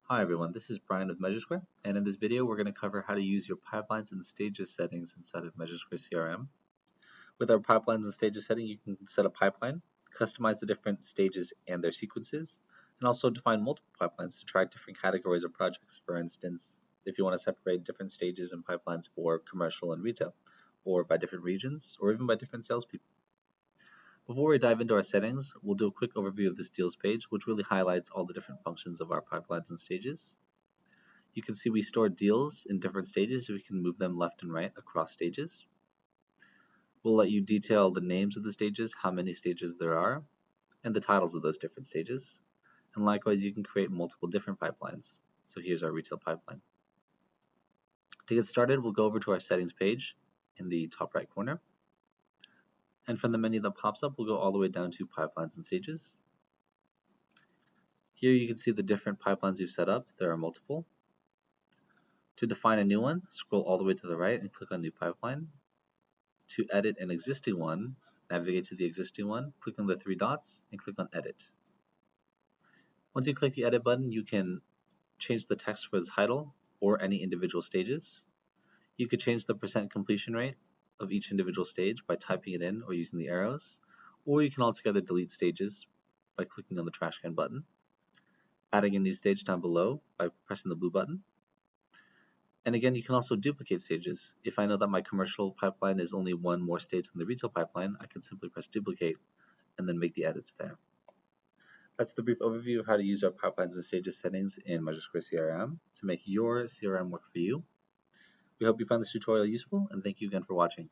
Hi everyone, this is Brian with MeasureSquare, and in this video we're going to cover how to use your pipelines and stages settings inside of MeasureSquare CRM. With our pipelines and stages setting, you can set a pipeline, customize the different stages and their sequences, and also define multiple pipelines to track different categories of projects. For instance, if you want to separate different stages and pipelines for commercial and retail, or by different regions, or even by different salespeople. Before we dive into our settings, we'll do a quick overview of this deals page, which really highlights all the different functions of our pipelines and stages. You can see we store deals in different stages so we can move them left and right across stages. We'll let you detail the names of the stages, how many stages there are, and the titles of those different stages. And likewise, you can create multiple different pipelines. So here's our retail pipeline. To get started, we'll go over to our settings page in the top right corner. And from the menu that pops up, we'll go all the way down to pipelines and stages. Here you can see the different pipelines you've set up. There are multiple. To define a new one, scroll all the way to the right and click on New Pipeline. To edit an existing one, navigate to the existing one, click on the three dots, and click on Edit. Once you click the Edit button, you can change the text for the title or any individual stages. You could change the percent completion rate of each individual stage by typing it in or using the arrows, or you can altogether delete stages by clicking on the trash can button, adding a new stage down below by pressing the blue button. And again, you can also duplicate stages. If I know that my commercial pipeline is only one more stage than the retail pipeline, I can simply press duplicate and then make the edits there. That's the brief overview of how to use our pipelines and stages settings in MeasureSquare CRM to make your CRM work for you. We hope you found this tutorial useful, and thank you again for watching.